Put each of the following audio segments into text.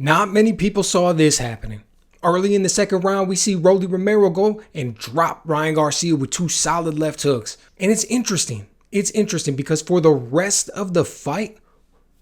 Not many people saw this happening. Early in the second round, we see Rolly Romero go and drop Ryan Garcia with two solid left hooks. And it's interesting. It's interesting because for the rest of the fight,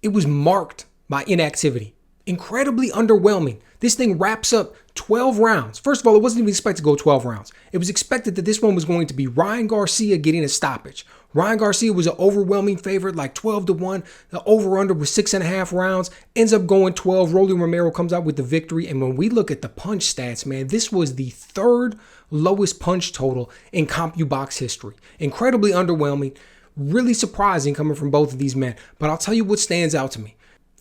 it was marked by inactivity. Incredibly underwhelming. This thing wraps up 12 rounds. First of all, it wasn't even expected to go 12 rounds. It was expected that this one was going to be Ryan Garcia getting a stoppage. Ryan Garcia was an overwhelming favorite, like 12-1. The over-under was 6.5 rounds. Ends up going 12. Rolly Romero comes out with the victory. And when we look at the punch stats, man, this was the third lowest punch total in CompuBox history. Incredibly underwhelming. Really surprising coming from both of these men. But I'll tell you what stands out to me.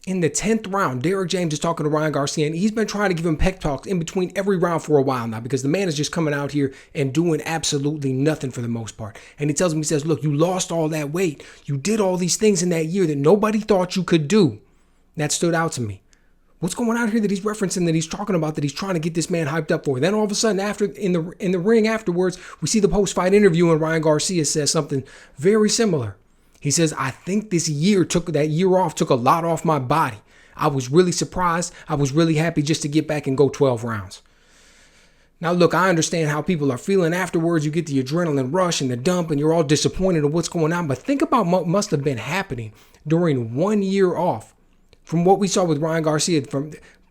In the 10th round, Derek James is talking to Ryan Garcia, and he's been trying to give him pep talks in between every round for a while now because the man is just coming out here and doing absolutely nothing for the most part. And he tells him, he says, look, you lost all that weight. You did all these things in that year that nobody thought you could do. That stood out to me. What's going on here that he's referencing, that he's talking about, that he's trying to get this man hyped up for? Then all of a sudden, after in the ring afterwards, we see the post-fight interview, and Ryan Garcia says something very similar. He says, I think this year took a lot off my body. I was really surprised. I was really happy just to get back and go 12 rounds. Now, look, I understand how people are feeling afterwards. You get the adrenaline rush and the dump, and you're all disappointed at what's going on. But think about what must have been happening during 1 year off from what we saw with Ryan Garcia.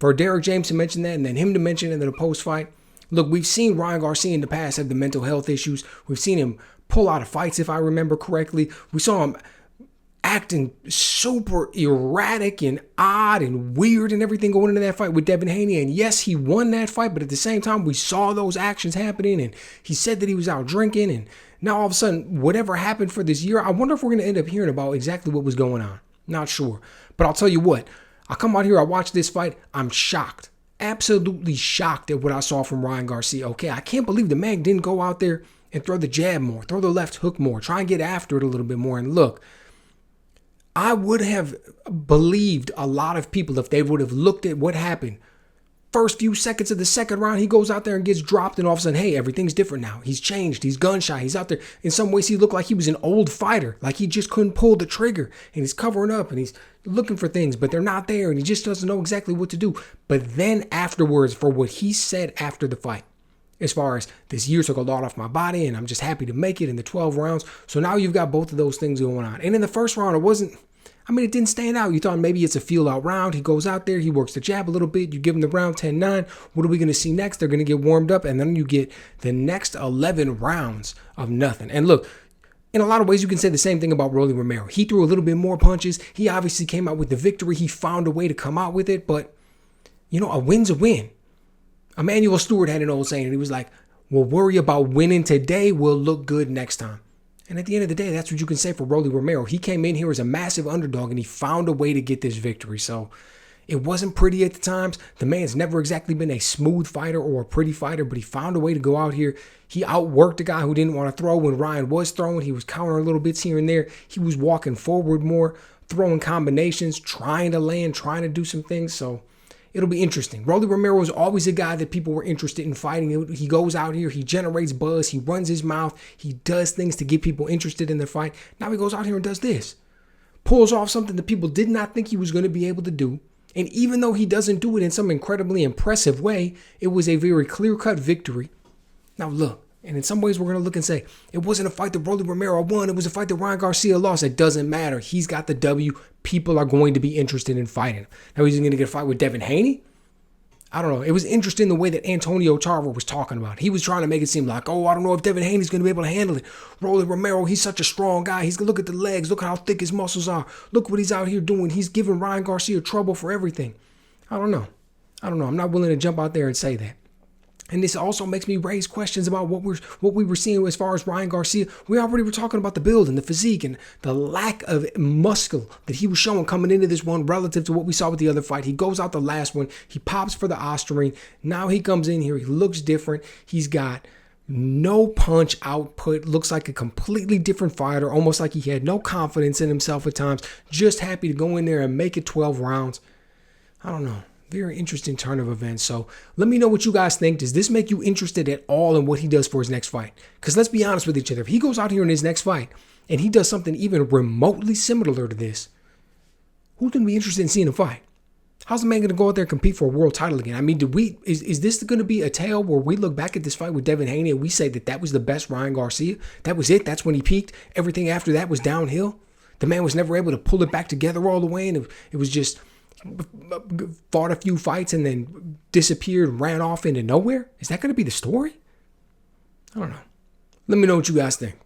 For Derek James to mention that and then him to mention it in the post-fight. Look, we've seen Ryan Garcia in the past have the mental health issues. We've seen him pull out of fights, if I remember correctly. We saw him acting super erratic and odd and weird and everything going into that fight with Devin Haney. And yes, he won that fight, but at the same time, we saw those actions happening, and he said that he was out drinking. And now all of a sudden, whatever happened for this year, I wonder if we're going to end up hearing about exactly what was going on. Not sure. But I'll tell you what, I come out here, I watch this fight, I'm shocked. Absolutely shocked at what I saw from Ryan Garcia. Okay, I can't believe the man didn't go out there and throw the jab more, throw the left hook more, try and get after it a little bit more. And look, I would have believed a lot of people if they would have looked at what happened. First few seconds of the second round, he goes out there and gets dropped, and all of a sudden, hey, everything's different now. He's changed. He's gun shy. He's out there. In some ways, he looked like he was an old fighter, like he just couldn't pull the trigger, and he's covering up, and he's looking for things, but they're not there, and he just doesn't know exactly what to do. But then afterwards, for what he said after the fight, as far as this year took a lot off my body, and I'm just happy to make it in the 12 rounds. So now you've got both of those things going on. And in the first round, it didn't stand out. You thought maybe it's a feel-out round. He goes out there, he works the jab a little bit. You give him the round 10-9. What are we going to see next? They're going to get warmed up, and then you get the next 11 rounds of nothing. And look, in a lot of ways, you can say the same thing about Rolly Romero. He threw a little bit more punches. He obviously came out with the victory. He found a way to come out with it. But, a win's a win. Emmanuel Stewart had an old saying, and he was like, we'll worry about winning today. We'll look good next time. And at the end of the day, that's what you can say for Rolly Romero. He came in here as a massive underdog, and he found a way to get this victory. So it wasn't pretty at the times. The man's never exactly been a smooth fighter or a pretty fighter, but he found a way to go out here. He outworked a guy who didn't want to throw when Ryan was throwing. He was countering little bits here and there. He was walking forward more, throwing combinations, trying to land, trying to do some things. So it'll be interesting. Rolly Romero was always a guy that people were interested in fighting. He goes out here, he generates buzz, he runs his mouth, he does things to get people interested in the fight. Now he goes out here and does this. Pulls off something that people did not think he was going to be able to do. And even though he doesn't do it in some incredibly impressive way, it was a very clear-cut victory. Now look, and in some ways we're going to look and say, it wasn't a fight that Rolly Romero won, it was a fight that Ryan Garcia lost. It doesn't matter. He's got the W. People are going to be interested in fighting. Now he's going to get a fight with Devin Haney? I don't know. It was interesting the way that Antonio Tarver was talking about it. He was trying to make it seem like, I don't know if Devin Haney's going to be able to handle it. Rolly Romero, he's such a strong guy. He's going to look at the legs. Look how thick his muscles are. Look what he's out here doing. He's giving Ryan Garcia trouble for everything. I don't know. I'm not willing to jump out there and say that. And this also makes me raise questions about what we were seeing as far as Ryan Garcia. We already were talking about the build and the physique and the lack of muscle that he was showing coming into this one relative to what we saw with the other fight. He goes out the last one. He pops for the Osterine. Now he comes in here. He looks different. He's got no punch output. Looks like a completely different fighter. Almost like he had no confidence in himself at times. Just happy to go in there and make it 12 rounds. I don't know. Very interesting turn of events. So let me know what you guys think. Does this make you interested at all in what he does for his next fight? Because let's be honest with each other. If he goes out here in his next fight and he does something even remotely similar to this, who's going to be interested in seeing him fight? How's the man going to go out there and compete for a world title again? I mean, is this going to be a tale where we look back at this fight with Devin Haney and we say that was the best Ryan Garcia? That was it? That's when he peaked? Everything after that was downhill? The man was never able to pull it back together all the way, and it was just fought a few fights and then disappeared and ran off into nowhere? Is that going to be the story? I don't know. Let me know what you guys think.